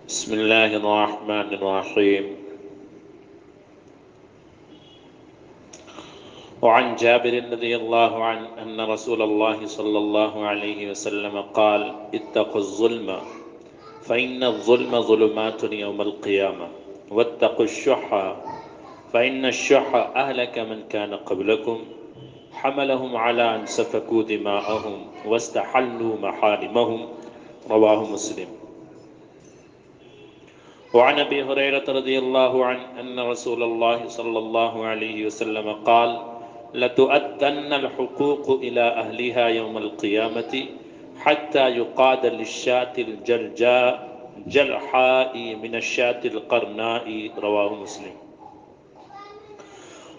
بسم الله الرحمن الرحيم. وعن جابر رضي الله عنه أن رسول الله صلى الله عليه وسلم قال: اتقوا الظلم فإن الظلم ظلمات يوم القيامة، واتقوا الشح فإن الشح أهلك من كان قبلكم، حملهم على أن سفكوا دماءهم واستحلوا محارمهم. رواه مسلم. وعن ابي هريره رضي الله عنه ان رسول الله صلى الله عليه وسلم قال: لتؤدن الحقوق الى اهلها يوم القيامه حتى يقاد للشاة الجلجاء جلحاء من الشاة القرناء. رواه مسلم.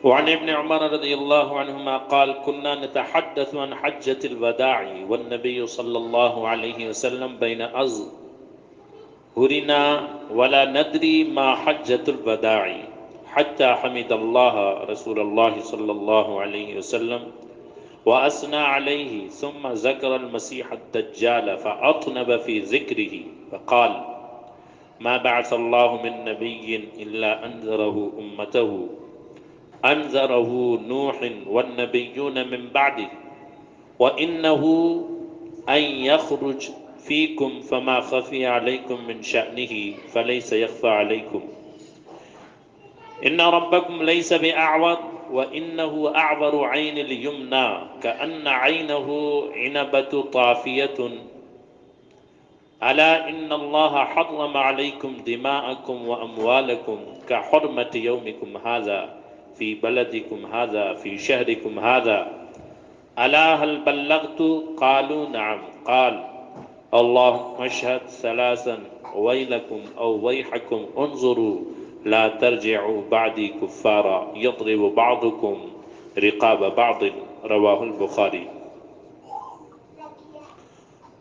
وعن ابن عمر رضي الله عنهما قال: كنا نتحدث عن حجة الوداع والنبي صلى الله عليه وسلم بين أظهرنا ولا ندري ما حجة الوداع حتى حمد الله رسول الله صلى الله عليه وسلم وأثنى عليه، ثم ذكر المسيح الدجال فأطنب في ذكره فقال: ما بعث الله من نبي إلا أنذره نوح والنبيون من بعده، وإنه أن يخرج فيكم فما خفي عليكم من شأنه فليس يخفى عليكم، إن ربكم ليس بأعور وإنه أعور عين اليمنى كأن عينه عنبة طافية، ألا إن الله حرم عليكم دماءكم وأموالكم كحرمة يومكم هذا في بلدكم هذا في شهركم هذا، ألا هل بلغت؟ قالوا نعم. قال: اللهم اشهد ثلاثا ويلكم أو ويحكم انظروا لا ترجعوا بعدي كفارا يضرب بعضكم رقاب بعض. رواه البخاري.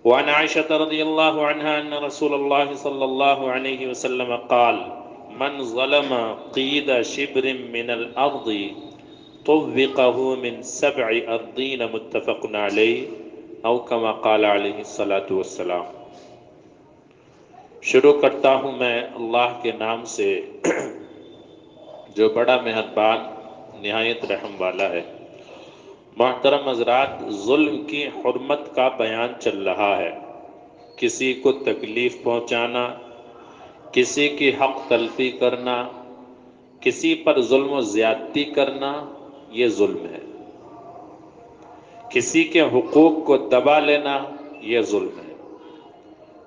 وعن عائشة رضي الله عنها أن رسول الله صلى الله عليه وسلم قال: من ظلم قيد شبر من الأرض طوقه من 7 أرضين. متفق علیہ او کما قال علیہ الصلاۃ والسلام۔ شروع کرتا ہوں میں اللہ کے نام سے جو بڑا مہربان نہایت رحم والا ہے۔ محترم حضرات، ظلم کی حرمت کا بیان چل رہا ہے۔ کسی کو تکلیف پہنچانا، کسی کی حق تلفی کرنا، کسی پر ظلم و زیادتی کرنا، یہ ظلم ہے۔ کسی کے حقوق کو دبا لینا، یہ ظلم ہے،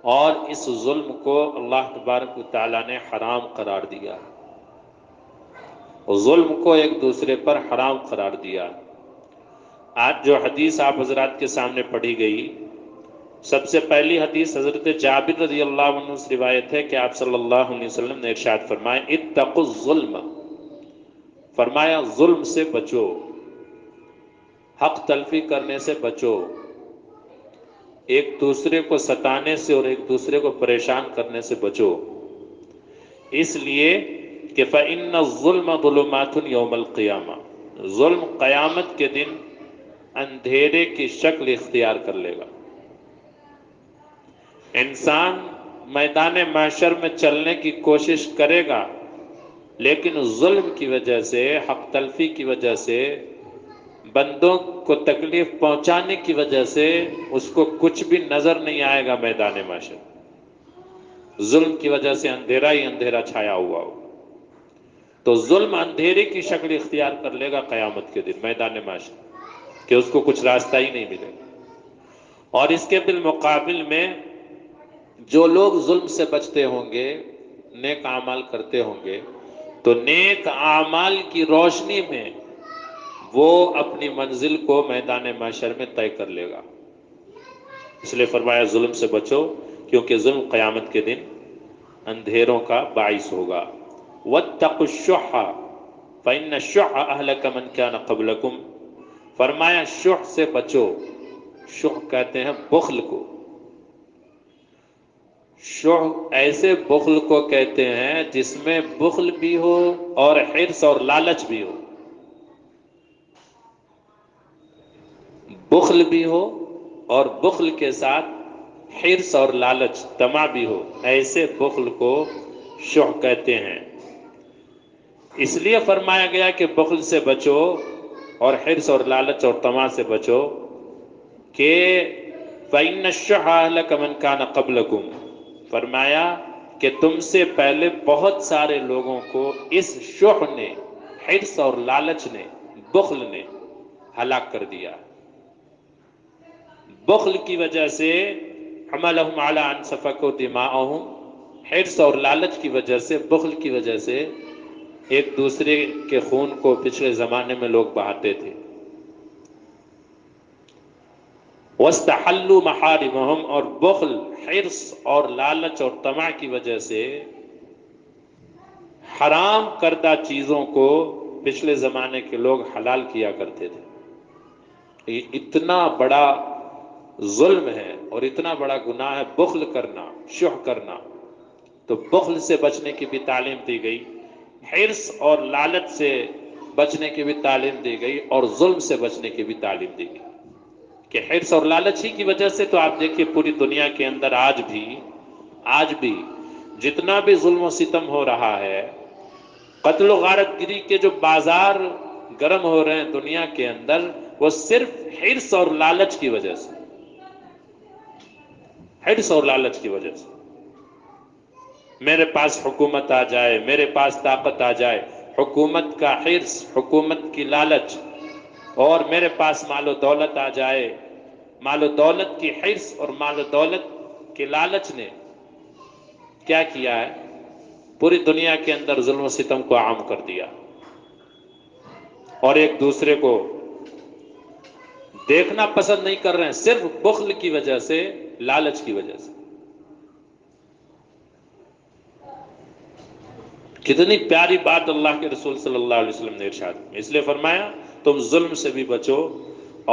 اور اس ظلم کو اللہ تبارک و تعالیٰ نے حرام قرار دیا۔ ظلم کو ایک دوسرے پر حرام قرار دیا۔ آج جو حدیث آپ حضرات کے سامنے پڑھی گئی، سب سے پہلی حدیث حضرت جابر رضی اللہ عنہ سے روایت ہے کہ آپ صلی اللہ علیہ وسلم نے ارشاد فرمایا: اتقوا الظلم، فرمایا ظلم سے بچو، حق تلفی کرنے سے بچو، ایک دوسرے کو ستانے سے اور ایک دوسرے کو پریشان کرنے سے بچو، اس لیے کہ فَإِنَّ الظُّلْمَ ظُلُمَاتٌ يَوْمَ الْقِيَامَةِ، ظلم قیامت کے دن اندھیرے کی شکل اختیار کر لے گا۔ انسان میدان محشر میں چلنے کی کوشش کرے گا، لیکن ظلم کی وجہ سے، حق تلفی کی وجہ سے، بندوں کو تکلیف پہنچانے کی وجہ سے اس کو کچھ بھی نظر نہیں آئے گا میدان محشر۔ ظلم کی وجہ سے اندھیرا ہی اندھیرا چھایا ہوا ہو، تو ظلم اندھیرے کی شکل اختیار کر لے گا قیامت کے دن میدان محشر، کہ اس کو کچھ راستہ ہی نہیں ملے گا۔ اور اس کے بالمقابل میں جو لوگ ظلم سے بچتے ہوں گے، نیک اعمال کرتے ہوں گے، تو نیک اعمال کی روشنی میں وہ اپنی منزل کو میدان محشر میں طے کر لے گا۔ اس لیے فرمایا ظلم سے بچو، کیونکہ ظلم قیامت کے دن اندھیروں کا باعث ہوگا۔ وَاتَّقُوا الشُّحَّ فَإِنَّ الشُّحَّ أَهْلَكَ مَنْ كَانَ قَبْلَكُمْ، فرمایا شح سے بچو۔ شح کہتے ہیں بخل کو۔ شح ایسے بخل کو کہتے ہیں جس میں بخل بھی ہو اور حرص اور لالچ بھی ہو۔ بخل بھی ہو اور بخل کے ساتھ حرص اور لالچ طمع بھی ہو، ایسے بخل کو شح کہتے ہیں۔ اس لیے فرمایا گیا کہ بخل سے بچو اور حرص اور لالچ اور طمع سے بچو کہ فَإِنَّ الشُّحَّ أَهْلَكَ مَنْ كَانَ قَبْلَكُمْ، فرمایا کہ تم سے پہلے بہت سارے لوگوں کو اس شح نے، حرص اور لالچ نے، بخل نے ہلاک کر دیا۔ بخل کی وجہ سے حملہم علی ان سفکوا دماءہم، حرص اور لالچ کی وجہ سے، بخل کی وجہ سے ایک دوسرے کے خون کو پچھلے زمانے میں لوگ بہاتے تھے۔ وَاسْتَحَلُّوا مَحَارِمَهُمْ، اور بخل، حرص اور لالچ اور طمع کی وجہ سے حرام کردہ چیزوں کو پچھلے زمانے کے لوگ حلال کیا کرتے تھے۔ یہ اتنا بڑا ظلم ہے اور اتنا بڑا گناہ ہے بخل کرنا، شح کرنا۔ تو بخل سے بچنے کی بھی تعلیم دی گئی، حرص اور لالچ سے بچنے کی بھی تعلیم دی گئی، اور ظلم سے بچنے کی بھی تعلیم دی گئی۔ کہ حرص اور لالچ ہی کی وجہ سے تو آپ دیکھیے پوری دنیا کے اندر آج بھی جتنا بھی ظلم و ستم ہو رہا ہے، قتل و غارت گری کے جو بازار گرم ہو رہے ہیں دنیا کے اندر، وہ صرف حرص اور لالچ کی وجہ سے، حرص اور لالچ کی وجہ سے۔ میرے پاس حکومت آ جائے، میرے پاس طاقت آ جائے، حکومت کا حرص، حکومت کی لالچ، اور میرے پاس مال و دولت آ جائے، مال و دولت کی حرص اور مال و دولت کے لالچ نے کیا کیا ہے؟ پوری دنیا کے اندر ظلم و ستم کو عام کر دیا، اور ایک دوسرے کو دیکھنا پسند نہیں کر رہے ہیں، صرف بخل کی وجہ سے، لالچ کی وجہ سے۔ کتنی پیاری بات اللہ کے رسول صلی اللہ علیہ وسلم نے ارشاد کی، اس لیے فرمایا تم ظلم سے بھی بچو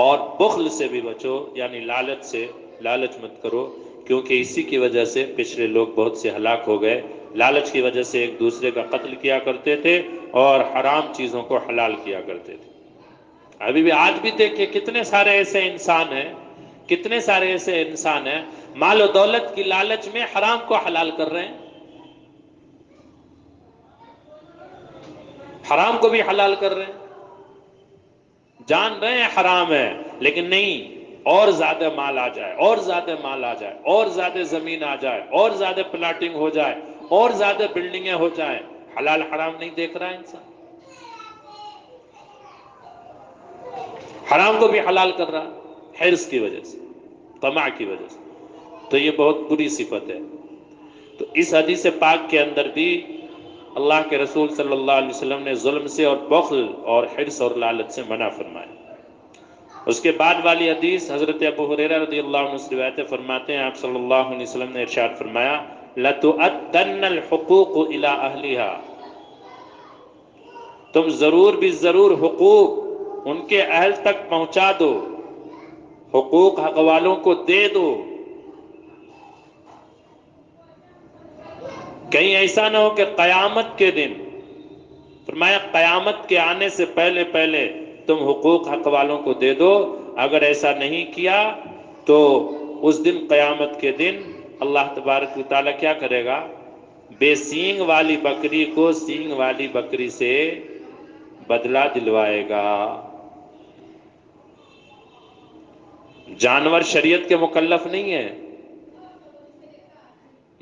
اور بخل سے بھی بچو، یعنی لالچ سے، لالچ مت کرو، کیونکہ اسی کی وجہ سے پچھلے لوگ بہت سے ہلاک ہو گئے۔ لالچ کی وجہ سے ایک دوسرے کا قتل کیا کرتے تھے اور حرام چیزوں کو حلال کیا کرتے تھے۔ ابھی بھی، آج بھی دیکھیں کتنے سارے ایسے انسان ہیں، کتنے سارے ایسے انسان ہیں مال و دولت کی لالچ میں حرام کو حلال کر رہے ہیں، حرام کو بھی حلال کر رہے ہیں، جان رہے ہیں حرام ہے، لیکن نہیں، اور زیادہ مال آ جائے، اور زیادہ مال آ جائے، اور زیادہ زمین آ جائے، اور زیادہ پلاٹنگ ہو جائے، اور زیادہ بلڈنگیں ہو جائیں، حلال حرام نہیں دیکھ رہا انسان، حرام کو بھی حلال کر رہا، حرص کی وجہ سے، طمع کی وجہ سے۔ تو یہ بہت بری صفت ہے۔ تو اس حدیث پاک کے اندر بھی اللہ کے رسول صلی اللہ علیہ وسلم نے ظلم سے اور بخل اور حرص اور لالچ سے منع فرمایا۔ اس کے بعد والی حدیث حضرت ابو ہریرہ رضی اللہ عنہ سے روایت فرماتے ہیں، آپ صلی اللہ علیہ وسلم نے ارشاد فرمایا لَتُؤَدَّنَّ الْحُقُوقُ إِلَىٰ أَهْلِهَا، تم ضرور بھی ضرور حقوق ان کے اہل تک پہنچا دو، حقوق حق والوں کو دے دو، کہیں ایسا نہ ہو کہ قیامت کے دن، فرمایا قیامت کے آنے سے پہلے پہلے تم حقوق حق والوں کو دے دو، اگر ایسا نہیں کیا تو اس دن، قیامت کے دن، اللہ تبارک و تعالیٰ کیا کرے گا؟ بے سینگ والی بکری کو سینگ والی بکری سے بدلہ دلوائے گا۔ جانور شریعت کے مکلف نہیں ہے،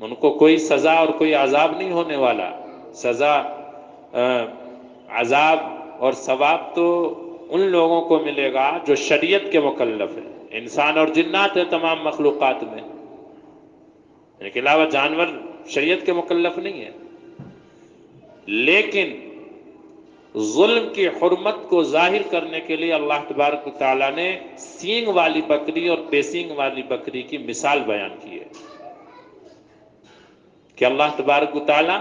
ان کو کوئی سزا اور کوئی عذاب نہیں ہونے والا، سزا، عذاب اور ثواب تو ان لوگوں کو ملے گا جو شریعت کے مکلف ہیں، انسان اور جنات ہے تمام مخلوقات میں، ان کے علاوہ جانور شریعت کے مکلف نہیں ہے۔ لیکن ظلم کی حرمت کو ظاہر کرنے کے لیے اللہ تبارک و تعالیٰ نے سینگ والی بکری اور بے سینگ والی بکری کی مثال بیان کی ہے، کہ اللہ تبارک و تعالیٰ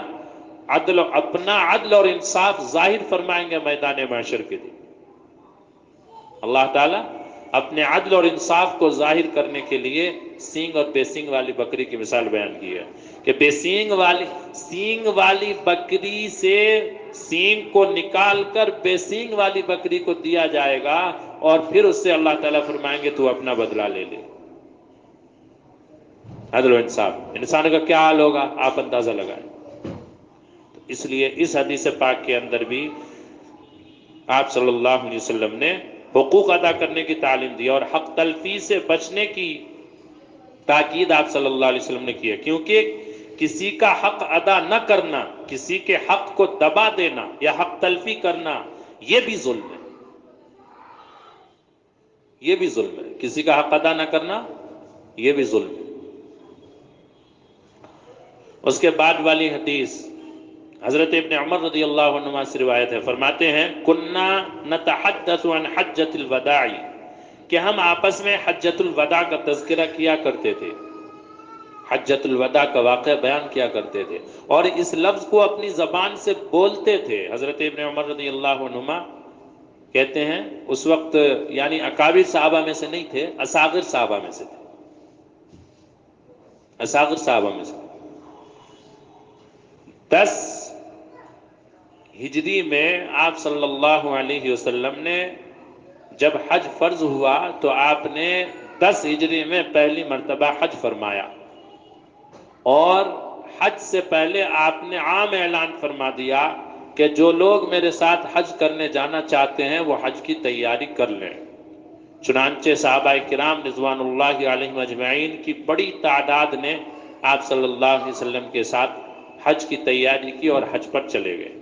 اپنا عدل اور انصاف ظاہر فرمائیں گے میدان محشر کے دن۔ اللہ تعالیٰ اپنے عدل اور انصاف کو ظاہر کرنے کے لیے سینگ اور بے سینگ والی بکری کی مثال بیان کی ہے، کہ بے سینگ والی بکری سے سینگ کو نکال کر بے سینگ والی بکری کو دیا جائے گا، اور پھر اس سے اللہ تعالیٰ فرمائیں گے تو اپنا بدلہ لے لے۔ عدل و انصاف، انسان کا کیا حال ہوگا آپ اندازہ لگائیں۔ اس لیے اس حدیث پاک کے اندر بھی آپ صلی اللہ علیہ وسلم نے حقوق ادا کرنے کی تعلیم دی اور حق تلفی سے بچنے کی تاکید آپ صلی اللہ علیہ وسلم نے کی ہے، کیونکہ کسی کا حق ادا نہ کرنا، کسی کے حق کو دبا دینا یا حق تلفی کرنا، یہ بھی ظلم ہے، یہ بھی ظلم ہے، کسی کا حق ادا نہ کرنا یہ بھی ظلم ہے۔ اس کے بعد والی حدیث حضرت ابن عمر رضی اللہ عنہما سے روایت ہے، فرماتے ہیں کننا نتحدث عن حجۃ الوداع، کہ ہم آپس میں حجۃ الوداع کا تذکرہ کیا کرتے تھے، حجۃ الوداع کا واقعہ بیان کیا کرتے تھے اور اس لفظ کو اپنی زبان سے بولتے تھے۔ حضرت ابن عمر رضی اللہ عنہما کہتے ہیں اس وقت یعنی اکابر صحابہ میں سے نہیں تھے، اصاغر صحابہ میں سے تھے، اصاغر صحابہ میں سے۔ 10 ہجری میں آپ صلی اللہ علیہ وسلم نے جب حج فرض ہوا تو آپ نے 10 ہجری میں پہلی مرتبہ حج فرمایا، اور حج سے پہلے آپ نے عام اعلان فرما دیا کہ جو لوگ میرے ساتھ حج کرنے جانا چاہتے ہیں وہ حج کی تیاری کر لیں۔ چنانچہ صحابہ کرام رضوان اللہ علیہم اجمعین کی بڑی تعداد نے آپ صلی اللہ علیہ وسلم کے ساتھ حج کی تیاری کی اور حج پر چلے گئے۔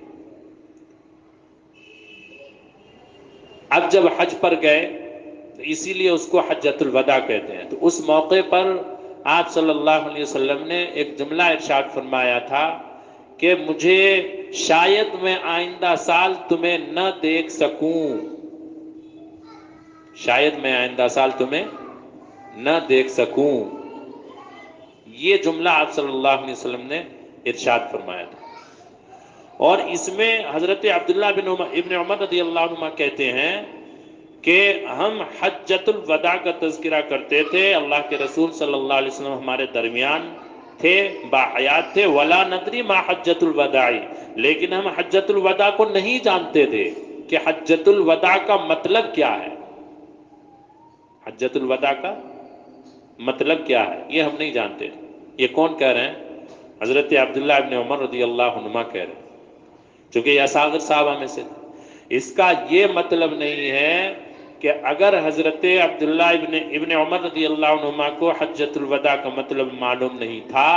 اب جب حج پر گئے تو اسی لیے اس کو حجۃ الوداع کہتے ہیں، تو اس موقع پر آپ صلی اللہ علیہ وسلم نے ایک جملہ ارشاد فرمایا تھا کہ مجھے شاید میں آئندہ سال تمہیں نہ دیکھ سکوں، شاید میں آئندہ سال تمہیں نہ دیکھ سکوں، یہ جملہ آپ صلی اللہ علیہ وسلم نے ارشاد فرمایا تھا۔ اور اس میں حضرت عبداللہ ابن عمر رضی اللہ عنہ کہتے ہیں کہ ہم حجۃ الوداع کا تذکرہ کرتے تھے، اللہ کے رسول صلی اللہ علیہ وسلم ہمارے درمیان تھے، باحیات تھے، ولا ندری ما حجۃ الوداع، لیکن ہم حجۃ الوداع کو نہیں جانتے تھے کہ حجۃ الوداع کا مطلب کیا ہے، حجۃ الوداع کا مطلب کیا ہے یہ ہم نہیں جانتے۔ یہ کون کہہ رہے ہیں؟ حضرت عبداللہ ابن عمر رضی اللہ عنہما کہہ رہے ہیں، چونکہ یہ اصاغر صحابہ میں سے تھے۔ اس کا یہ مطلب نہیں ہے کہ اگر حضرت عبداللہ ابن عمر رضی اللہ عنہما کو حجۃ الوداع کا مطلب معلوم نہیں تھا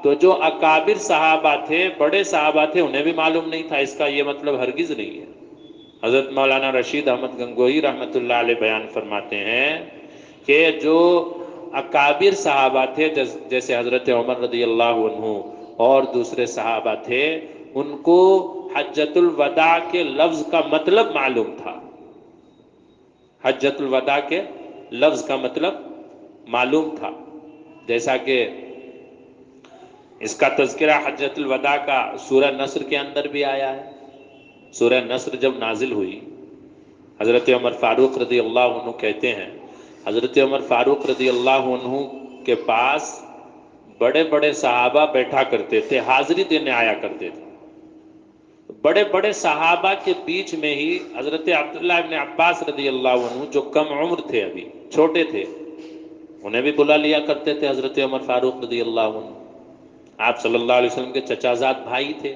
تو جو اکابر صحابہ تھے، بڑے صحابہ تھے، انہیں بھی معلوم نہیں تھا، اس کا یہ مطلب ہرگز نہیں ہے۔ حضرت مولانا رشید احمد گنگوہی رحمۃ اللہ علیہ بیان فرماتے ہیں کہ جو اکابر صحابہ تھے جیسے حضرت عمر رضی اللہ عنہ اور دوسرے صحابہ تھے، ان کو حجۃ الوداع کے لفظ کا مطلب معلوم تھا، حجۃ الوداع کے لفظ کا مطلب معلوم تھا، جیسا کہ اس کا تذکرہ حجۃ الوداع کا سورہ نصر کے اندر بھی آیا ہے۔ سورہ نصر جب نازل ہوئی، حضرت عمر فاروق رضی اللہ عنہ کہتے ہیں حضرت عمر فاروق رضی اللہ عنہ کے پاس بڑے بڑے صحابہ بیٹھا کرتے تھے، حاضری دینے آیا کرتے تھے۔ بڑے بڑے صحابہ کے بیچ میں ہی حضرت عبداللہ ابن عباس رضی اللہ عنہ جو کم عمر تھے، ابھی چھوٹے تھے، انہیں بھی بلا لیا کرتے تھے حضرت عمر فاروق رضی اللہ عنہ، آپ صلی اللہ علیہ وسلم کے چچا زاد بھائی تھے۔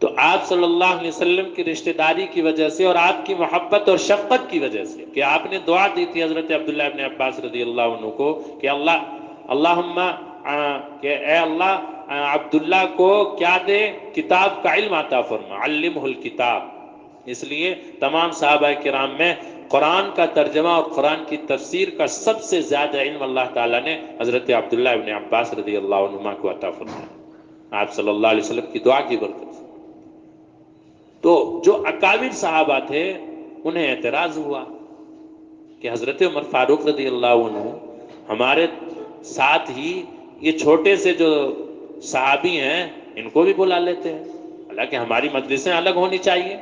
تو آپ صلی اللہ علیہ وسلم کی رشتہ داری کی وجہ سے اور آپ کی محبت اور شفقت کی وجہ سے کہ آپ نے دعا دی تھی حضرت عبداللہ ابن عباس رضی اللہ عنہ کو کہ اللہم کہ اے اللہ عبداللہ کو کیا دے؟ کتاب کا علم عطا فرما، علمہ الکتاب۔ اس لیے تمام صحابہ کرام میں قرآن کا ترجمہ اور قرآن کی تفسیر کا سب سے زیادہ علم اللہ تعالیٰ نے حضرت عبداللہ ابن عباس رضی اللہ عنہما کو عطا فرمایا، آپ صلی اللہ علیہ وسلم کی دعا کی برکت سے۔ تو جو اکابر صحابہ تھے انہیں اعتراض ہوا کہ حضرت عمر فاروق رضی اللہ عنہ ہمارے ساتھ ہی یہ چھوٹے سے جو صحابی ہیں ان کو بھی بلا لیتے ہیں، حالانکہ ہماری مجلسیں الگ ہونی چاہیے،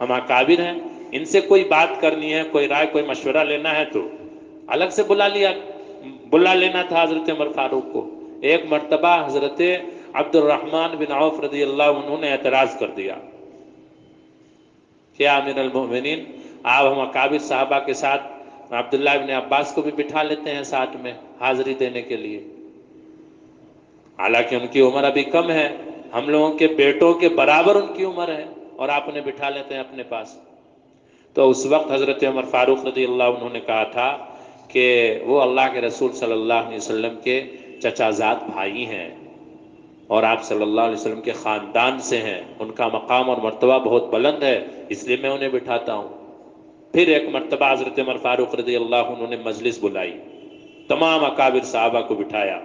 ہم اکابر ہیں، ان سے کوئی بات کرنی ہے، کوئی رائے کوئی مشورہ لینا ہے تو الگ سے بلا لینا تھا حضرت عمر فاروق کو۔ ایک مرتبہ حضرت عبد الرحمن بن عوف رضی اللہ عنہ نے اعتراض کر دیا کہ امیر المؤمنین آپ ہم اکابر صحابہ کے ساتھ عبداللہ ابن عباس کو بھی بٹھا لیتے ہیں ساتھ میں، حاضری دینے کے لیے، حالانکہ ان کی عمر ابھی کم ہے، ہم لوگوں کے بیٹوں کے برابر ان کی عمر ہے، اور آپ انہیں بٹھا لیتے ہیں اپنے پاس۔ تو اس وقت حضرت عمر فاروق رضی اللہ عنہ نے کہا تھا کہ وہ اللہ کے رسول صلی اللہ علیہ وسلم کے چچا زاد بھائی ہیں، اور آپ صلی اللہ علیہ وسلم کے خاندان سے ہیں، ان کا مقام اور مرتبہ بہت بلند ہے، اس لیے میں انہیں بٹھاتا ہوں۔ پھر ایک مرتبہ حضرت عمر فاروق رضی اللہ عنہ نے مجلس بلائی، تمام اکابر صحابہ کو بٹھایا،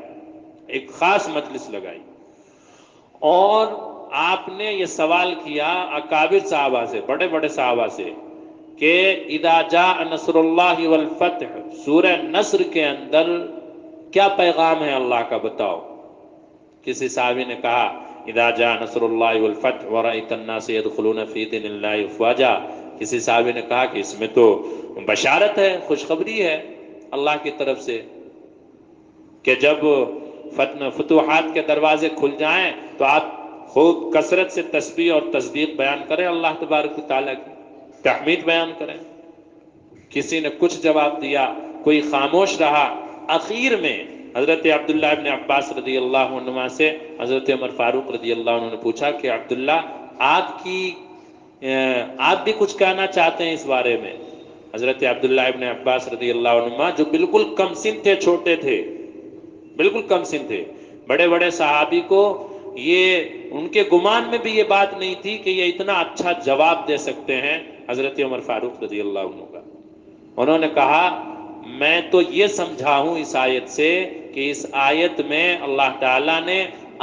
ایک خاص مجلس لگائی، اور آپ نے یہ سوال کیا اکابر صحابہ سے، بڑے بڑے صحابہ سے، کہ اذا جاء نصر اللہ والفتح، سورہ نصر کے اندر کیا پیغام ہے اللہ کا، بتاؤ۔ کسی صحابی نے کہا اذا جاء نصر اللہ والفتح ورأيت الناس يدخلون في دين الله افواجا، کسی صحابی نے کہا کہ اس میں تو بشارت ہے، خوشخبری ہے اللہ کی طرف سے، کہ جب فتوحات کے دروازے کھل جائیں تو آپ خوب کثرت سے تسبیح اور تصدیق بیان کریں، اللہ تبارک و تعالیٰ کی تحمید بیان کریں۔ کسی نے کچھ جواب دیا، کوئی خاموش رہا۔ اخیر میں حضرت عبداللہ ابن عباس رضی اللہ عنہ سے حضرت عمر فاروق رضی اللہ عنہ نے پوچھا کہ عبداللہ آپ بھی کچھ کہنا چاہتے ہیں اس بارے میں؟ حضرت عبداللہ ابن عباس رضی اللہ عنہ جو بالکل کم سن تھے، چھوٹے تھے، بالکل کم سن تھے، بڑے بڑے صحابی کو یہ ان کے گمان میں بھی یہ بات نہیں تھی کہ یہ اتنا اچھا جواب دے سکتے ہیں حضرت عمر فاروق رضی اللہ عنہ کا۔ انہوں نے کہا میں تو یہ سمجھا ہوں اس آیت سے کہ اس آیت میں اللہ تعالیٰ نے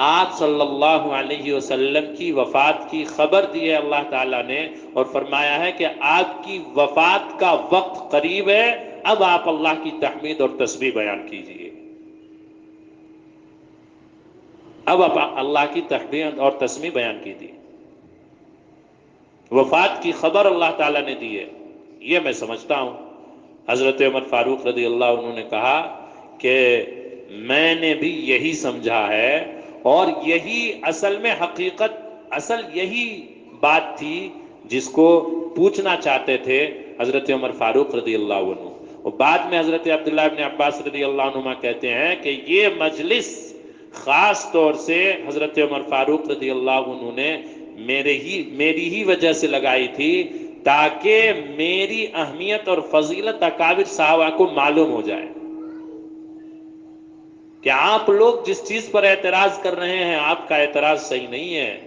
آپ صلی اللہ علیہ وسلم کی وفات کی خبر دی ہے اللہ تعالیٰ نے، اور فرمایا ہے کہ آپ کی وفات کا وقت قریب ہے، اب آپ اللہ کی تحمید اور تسبیح بیان کیجئے۔ اب آپ اللہ کی تحمید اور تسبیح بیان کیجئے، وفات کی خبر اللہ تعالیٰ نے دی ہے، یہ میں سمجھتا ہوں۔ حضرت عمر فاروق رضی اللہ عنہ نے کہا کہ میں نے بھی یہی سمجھا ہے، اور یہی اصل میں حقیقت، اصل یہی بات تھی جس کو پوچھنا چاہتے تھے حضرت عمر فاروق رضی اللہ عنہ۔ اور بعد میں حضرت عبداللہ ابن عباس رضی اللہ عنہ کہتے ہیں کہ یہ مجلس خاص طور سے حضرت عمر فاروق رضی اللہ عنہ نے میری ہی وجہ سے لگائی تھی، تاکہ میری اہمیت اور فضیلت اکابر صحابہ کو معلوم ہو جائے کہ آپ لوگ جس چیز پر اعتراض کر رہے ہیں آپ کا اعتراض صحیح نہیں ہے۔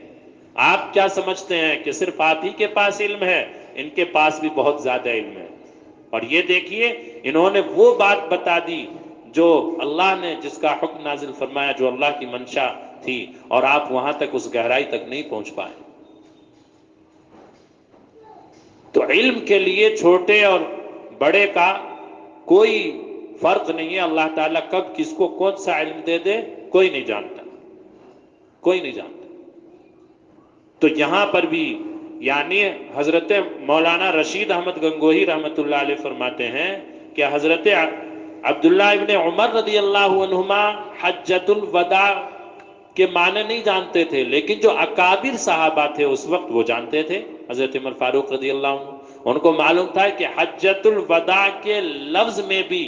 آپ کیا سمجھتے ہیں کہ صرف آپ ہی کے پاس علم ہے؟ ان کے پاس بھی بہت زیادہ علم ہے، اور یہ دیکھیے انہوں نے وہ بات بتا دی جو اللہ نے جس کا حکم نازل فرمایا، جو اللہ کی منشا تھی، اور آپ وہاں تک اس گہرائی تک نہیں پہنچ پائے۔ تو علم کے لیے چھوٹے اور بڑے کا کوئی فرق نہیں ہے، اللہ تعالیٰ کب کس کو کون سا علم دے دے کوئی نہیں جانتا، کوئی نہیں جانتا۔ تو یہاں پر بھی یعنی حضرت مولانا رشید احمد گنگوہی رحمۃ اللہ علیہ فرماتے ہیں کہ حضرت عبداللہ ابن عمر رضی اللہ عنہما حجۃ الوداع کے معنی نہیں جانتے تھے، لیکن جو اکابر صحابہ تھے اس وقت وہ جانتے تھے۔ حضرت عمر فاروق رضی اللہ عنہ ان کو معلوم تھا کہ حجۃ الوداع کے لفظ میں بھی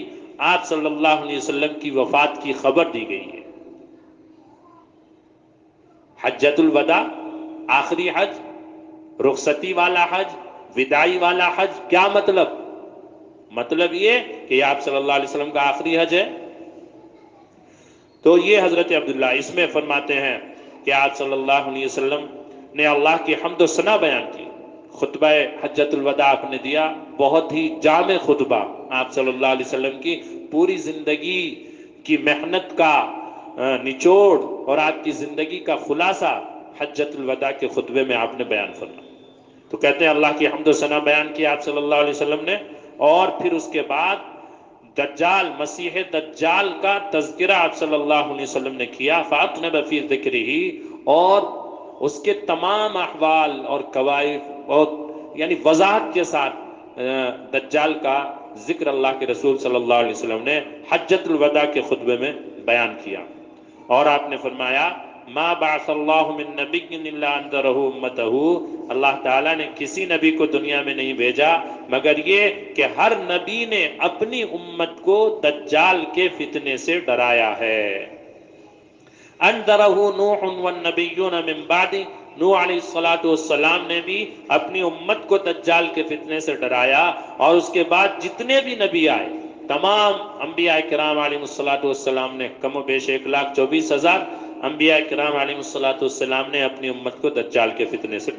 آپ صلی اللہ علیہ وسلم کی وفات کی خبر دی گئی ہے۔ حجۃ الوداع، آخری حج، رخصتی والا حج، وداعی والا حج، کیا مطلب؟ مطلب یہ کہ آپ صلی اللہ علیہ وسلم کا آخری حج ہے۔ تو یہ حضرت عبداللہ اس میں فرماتے ہیں کہ آپ صلی اللہ علیہ وسلم نے اللہ کی حمد و ثنا بیان کی، خطبہ حجۃ الوداع آپ نے دیا، بہت ہی جامع خطبہ، آپ صلی اللہ علیہ وسلم کی پوری زندگی کی محنت کا نچوڑ اور آپ کی زندگی کا خلاصہ حجۃ الوداع کے خطبے میں آپ نے بیان فرمایا۔ تو کہتے ہیں اللہ کی حمد و ثنا بیان کی آپ صلی اللہ علیہ وسلم نے، اور پھر اس کے بعد دجال، مسیح دجال کا تذکرہ آپ صلی اللہ علیہ وسلم نے کیا، فَأَطْنَبَ فِي ذِكْرِهِ، اور اس کے تمام احوال اور کوائف اور یعنی وضاحت کے ساتھ دجال کا ذکر اللہ کے رسول صلی اللہ علیہ وسلم نے حجۃ الوداع کے خطبے میں بیان کیا۔ اور آپ نے فرمایا ما بعث اللہ من نبی الا انذرہ امتہ، اللہ تعالیٰ نے کسی نبی کو دنیا میں نہیں بھیجا مگر یہ کہ ہر نبی نے اپنی امت کو دجال کے فتنے سے ڈرایا ہے۔ انذرہ نوح والنبیون من بعد، نوح علیہ السلام نے بھی اپنی امت کو دجال کے فتنے سے ڈرایا، اور اس کے بعد جتنے بھی نبی آئے تمام انبیاء کرام علیہ السلام نے، کم و بیش 1,24,000 انبیاء کرام علیہ السلام نے اپنی امت کو دجال کے فتنے سے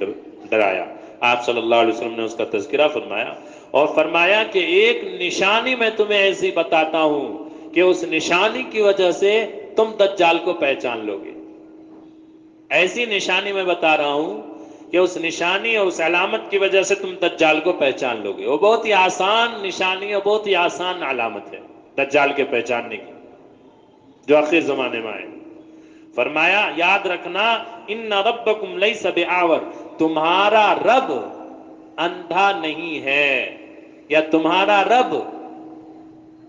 ڈرایا۔ آپ صلی اللہ علیہ وسلم نے اس کا تذکرہ فرمایا اور فرمایا کہ ایک نشانی میں تمہیں ایسی بتاتا ہوں کہ اس نشانی کی وجہ سے تم دجال کو پہچان لو گے۔ ایسی نشانی میں بتا رہا ہوں کہ اس نشانی اور اس علامت کی وجہ سے تم دجال کو پہچان لو گے۔ وہ بہت ہی آسان نشانی اور بہت ہی آسان علامت ہے دجال کے پہچاننے کی، جو آخر زمانے میں آئے۔ فرمایا یاد رکھنا، ان ربکم لیس بأعور، تمہارا رب اندھا نہیں ہے، یا تمہارا رب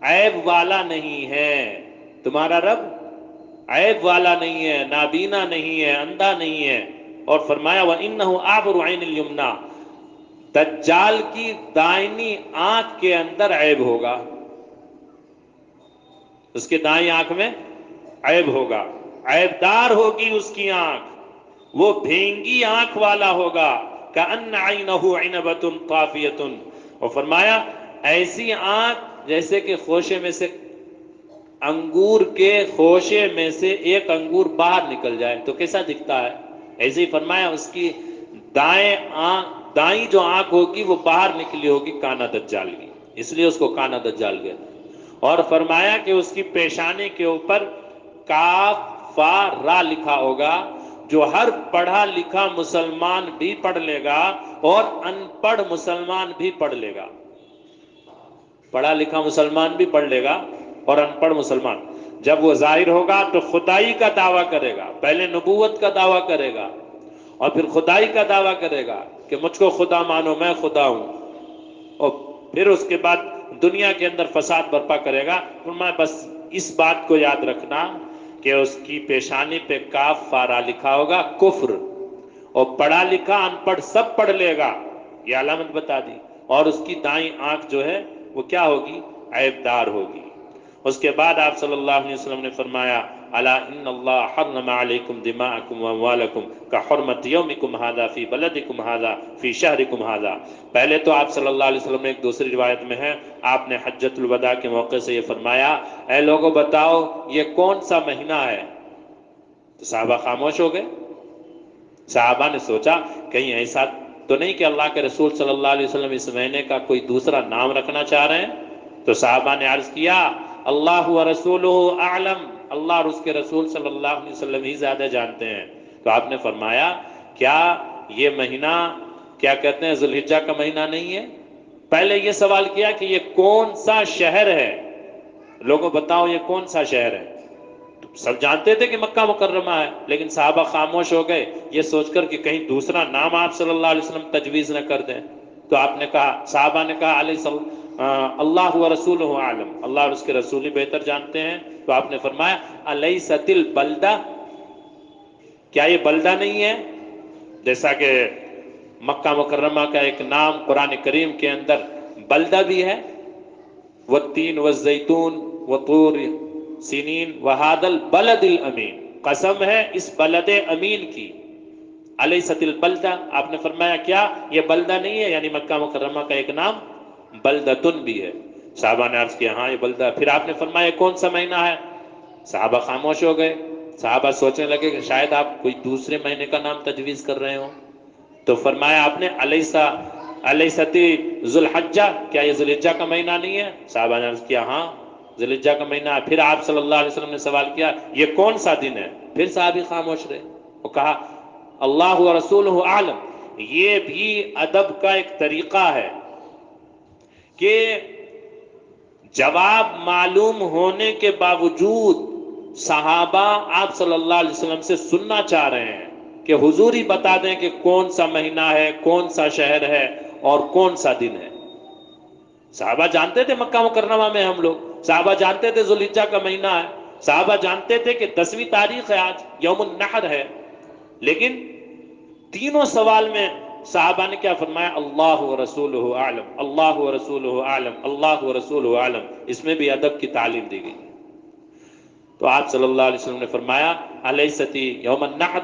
عیب والا نہیں ہے، تمہارا رب عیب والا نہیں ہے، نابینا نہیں ہے، اندھا نہیں ہے۔ اور فرمایا وَإِنَّهُ أَعْوَرُ عَيْنِ الْيُمْنَى، دجال کی دائنی آنکھ کے اندر عیب ہوگا، اس کے دائیں آنکھ میں عیب ہوگا، عیب دار ہوگی اس کی آنکھ، وہ بھینگی آنکھ والا ہوگا، كَأَنَّ عَيْنَهُ عِنَبَةٌ طَافِيَةٌ، اور فرمایا ایسی آنکھ جیسے کہ خوشے میں سے، انگور کے خوشے میں سے ایک انگور باہر نکل جائے تو کیسا دکھتا ہے، ایسے ہی فرمایا اس کی دائیں جو آنکھ ہوگی وہ باہر نکلی ہوگی کانا دجال کی، اس لیے اس کو کانا دجال کہتے ہیں۔ اور فرمایا کہ اس کی پیشانی کے اوپر کاف فا را لکھا ہوگا، جو ہر پڑھا لکھا مسلمان بھی پڑھ لے گا اور ان پڑھ مسلمان بھی پڑھ لے گا، پڑھا لکھا مسلمان بھی پڑھ لے گا اور ان پڑھ مسلمان۔ جب وہ ظاہر ہوگا تو خدائی کا دعویٰ کرے گا، پہلے نبوت کا دعویٰ کرے گا اور پھر خدائی کا دعویٰ کرے گا کہ مجھ کو خدا مانو، میں خدا ہوں، اور پھر اس کے بعد دنیا کے اندر فساد برپا کرے گا۔ میں بس اس بات کو یاد رکھنا کہ اس کی پیشانی پہ کاف فارا لکھا ہوگا کفر، اور پڑھا لکھا ان پڑھ سب پڑھ لے گا، یہ علامت بتا دی، اور اس کی دائیں آنکھ جو ہے وہ کیا ہوگی، عیب دار ہوگی۔ اس کے بعد آپ صلی اللہ علیہ وسلم نے فرمایا الا ان اللہ حرم علیکم دماءکم واموالکم کحرمت یومکم ھذا فی بلدکم ھذا فی شہرکم ھذا۔ پہلے تو آپ صلی اللہ علیہ وسلم نے ایک دوسری روایت میں ہے، آپ نے حجۃ الوداع کے موقع سے یہ فرمایا اے لوگوں بتاؤ یہ کون سا مہینہ ہے، تو صحابہ خاموش ہو گئے۔ صحابہ نے سوچا کہیں ایسا تو نہیں کہ اللہ کے رسول صلی اللہ علیہ وسلم اس مہینے کا کوئی دوسرا نام رکھنا چاہ رہے ہیں؟ تو صحابہ نے عرض کیا اللہ و رسولہ اعلم، اللہ اور اس کے رسول صلی اللہ علیہ وسلم ہی زیادہ جانتے ہیں۔ تو آپ نے فرمایا کیا یہ مہینہ کیا کہتے ہیں ذو الحجہ کا مہینہ نہیں ہے؟ پہلے یہ سوال کیا کہ یہ کون سا شہر ہے، لوگوں بتاؤ یہ کون سا شہر ہے؟ سب جانتے تھے کہ مکہ مکرمہ ہے، لیکن صحابہ خاموش ہو گئے یہ سوچ کر کہ کہیں دوسرا نام آپ صلی اللہ علیہ وسلم تجویز نہ کر دیں۔ تو آپ نے کہا، صحابہ نے کہا اللہ و رسولہ عالم، اللہ اور اس کے رسول ہی بہتر جانتے ہیں۔ تو آپ نے فرمایا الیست البلدہ، کیا یہ بلدہ نہیں ہے؟ جیسا کہ مکہ مکرمہ کا ایک نام قرآن کریم کے اندر بلدہ بھی ہے، والتین والزیتون وطور سینین وہذا البلد الامین، قسم ہے اس بلد امین کی۔ الیست البلدہ، آپ نے فرمایا کیا یہ بلدہ نہیں ہے، یعنی مکہ مکرمہ کا ایک نام بلدتن بھی ہے۔ صحابہ نے عرض کیا ہاں یہ بلدہ۔ پھر آپ نے فرمایا کون سا مہینہ ہے؟ صحابہ خاموش ہو گئے، صحابہ سوچنے لگے کہ شاید آپ کوئی دوسرے مہینے کا نام تجویز کر رہے ہوں۔ تو فرمایا آپ نے الیست ذو الحجہ، کیا یہ ذو الحجہ کا مہینہ نہیں ہے؟ صحابہ نے عرض کیا ہاں ذو الحجہ کا مہینہ ہے۔ پھر آپ صلی اللہ علیہ وسلم نے سوال کیا یہ کون سا دن ہے؟ پھر صحابی خاموش رہے، وہ کہا اللہ و رسولہ اعلم۔ یہ بھی ادب کا ایک طریقہ ہے کہ جواب معلوم ہونے کے باوجود صحابہ آپ صلی اللہ علیہ وسلم سے سننا چاہ رہے ہیں کہ حضور ہی بتا دیں کہ کون سا مہینہ ہے، کون سا شہر ہے اور کون سا دن ہے۔ صحابہ جانتے تھے مکہ مکرمہ میں ہم لوگ، صحابہ جانتے تھے ذوالحجہ کا مہینہ ہے، صحابہ جانتے تھے کہ 10ویں تاریخ ہے، آج یوم النحر ہے، لیکن تینوں سوال میں صحابہ نے کیا فرمایا؟ اللہ و رسولہ اعلم، اللہ و رسولہ اعلم، اللہ و رسولہ اعلم۔ اس میں بھی ادب کی تعلیم دی گئی۔ تو آپ صلی اللہ علیہ وسلم نے فرمایا الیست یوم النحر،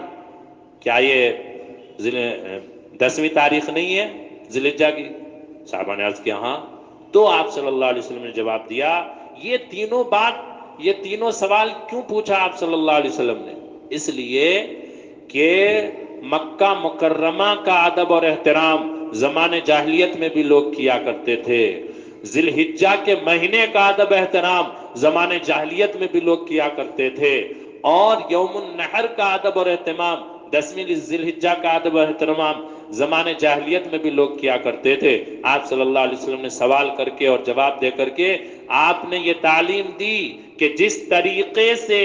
کیا یہ 10ویں تاریخ نہیں ہے ذی الحجہ کی؟ صحابہ نے عرض کیا ہاں۔ تو آپ صلی اللہ علیہ وسلم نے جواب دیا، یہ تینوں سوال کیوں پوچھا آپ صلی اللہ علیہ وسلم نے؟ اس لیے کہ مکہ مکرمہ کا ادب اور احترام زمانے جاہلیت میں بھی لوگ کیا کرتے تھے، ذی الحجہ کے مہینے کا ادب احترام زمانے جاہلیت میں بھی لوگ کیا کرتے تھے، اور یوم النحر کا ادب اور اہتمام 10ویں ذی الحجہ کا ادب اور اہتمام زمانے جاہلیت میں بھی لوگ کیا کرتے تھے۔ آپ صلی اللہ علیہ وسلم نے سوال کر کے اور جواب دے کر کے آپ نے یہ تعلیم دی کہ جس طریقے سے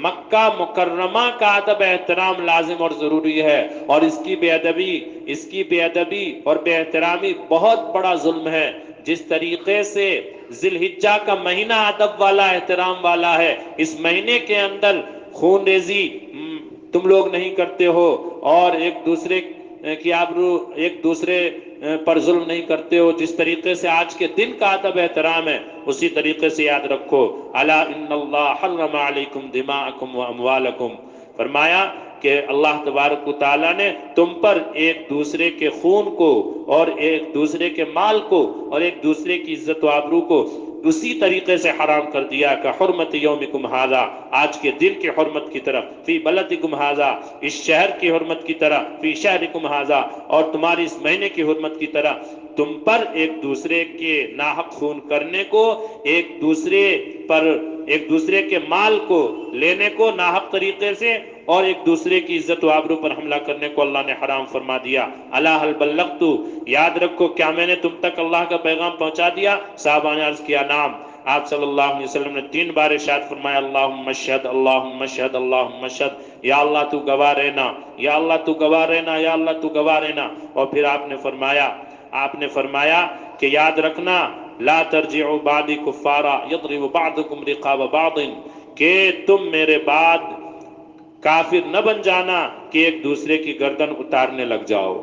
مکہ مکرمہ کا ادب احترام لازم اور ضروری ہے، اور اس کی بے ادبی اور بے احترامی بہت بڑا ظلم ہے، جس طریقے سے ذی الحجہ کا مہینہ ادب والا احترام والا ہے، اس مہینے کے اندر خون ریزی تم لوگ نہیں کرتے ہو، اور ایک دوسرے کی آبرو، ایک دوسرے پر ظلم نہیں کرتے ہو، جس طریقے سے آج کے دن کا ادب احترام ہے، اسی طریقے سے یاد رکھو الا ان اللہ حرم علیکم دماءکم و اموالکم، فرمایا کہ اللہ تبارک و تعالیٰ نے تم پر ایک دوسرے کے خون کو اور ایک دوسرے کے مال کو اور ایک دوسرے کی عزت و آبرو کو اسی طریقے سے حرام کر دیا کہ حرمت یومکم ھذا، آج کے دن کی حرمت کی طرح، فی بلدکم ھذا، اس شہر کی حرمت کی طرح، فی شہرکم ھذا، اور تمہاری اس مہینے کی حرمت کی طرح، تم پر ایک دوسرے کے ناحق خون کرنے کو، ایک دوسرے کے مال کو لینے کو ناحق طریقے سے، اور ایک دوسرے کی عزت و آبرو پر حملہ کرنے کو اللہ نے حرام فرما دیا۔ الا هل بلغت، یاد رکھو کیا میں نے تم تک اللہ کا پیغام پہنچا دیا؟ صحابہ نے عرض کیا نعم۔ آپ صلی اللہ علیہ وسلم نے 3 بار ارشاد فرمایا اللہم اشہد، اللہم اشہد، اللہم اشہد، یا اللہ تو گواہ رہنا، یا اللہ تو گواہ رہنا، یا اللہ تو گواہ رہنا۔ اور پھر آپ نے فرمایا کہ یاد رکھنا لا ترجعوا بعدی کفارا یضرب بعضکم رقاب بعض، کہ تم میرے بعد کافر نہ بن جانا کہ ایک دوسرے کی گردن اتارنے لگ جاؤ،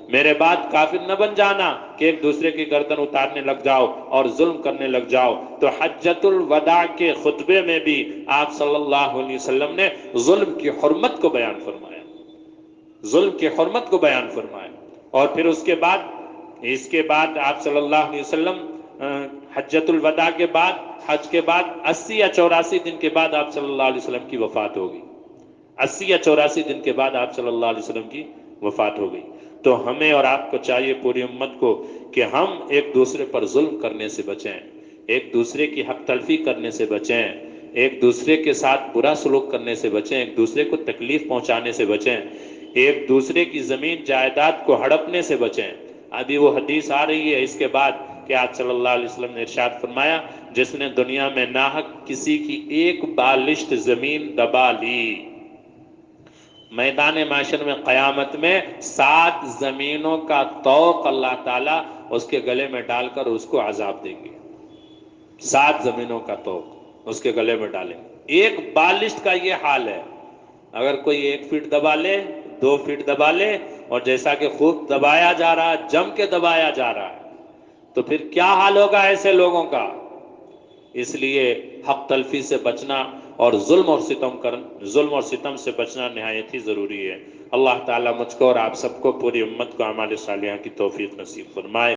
میرے بعد کافر نہ بن جانا کہ ایک دوسرے کی گردن اتارنے لگ جاؤ اور ظلم کرنے لگ جاؤ۔ تو حجۃ الوداع کے خطبے میں بھی آپ صلی اللہ علیہ وسلم نے ظلم کی حرمت کو بیان فرمایا، ظلم کی حرمت کو بیان فرمایا۔ اور پھر اس کے بعد آپ صلی اللہ علیہ وسلم حجۃ الوداع کے بعد، حج کے بعد 80 یا 84 دن کے بعد آپ صلی اللہ علیہ وسلم کی وفات ہو گئی، 80 یا 84 دن کے بعد آپ صلی اللہ علیہ وسلم کی وفات ہو گئی۔ تو ہمیں اور آپ کو چاہیے، پوری امت کو، کہ ہم ایک دوسرے پر ظلم کرنے سے بچیں، ایک دوسرے کی حق تلفی کرنے سے بچیں، ایک دوسرے کے ساتھ برا سلوک کرنے سے بچیں، ایک دوسرے کو تکلیف پہنچانے سے بچیں، ایک دوسرے کی زمین جائیداد کو ہڑپنے سے بچیں۔ ابھی وہ حدیث آ رہی ہے اس کے بعد کہ آپ صلی اللہ علیہ وسلم نے ارشاد فرمایا جس نے دنیا میں ناحق کسی کی ایک بالشت زمین دبا لی، میدان معاشر میں قیامت میں 7 زمینوں کا طوق اللہ تعالیٰ اس کے گلے میں ڈال کر اس کو عذاب دیں گے، 7 زمینوں کا طوق اس کے گلے میں ڈالیں گے۔ ایک بالشت کا یہ حال ہے، اگر کوئی 1 فٹ دبا لے، 2 فٹ دبا لے، اور جیسا کہ خوب دبایا جا رہا ہے، جم کے دبایا جا رہا ہے، تو پھر کیا حال ہوگا ایسے لوگوں کا؟ اس لیے حق تلفی سے بچنا اور ظلم اور ستم سے بچنا نہایت ہی ضروری ہے۔ اللہ تعالیٰ مجھ کو اور آپ سب کو، پوری امت کو اعمال صالحہ کی توفیق نصیب فرمائے۔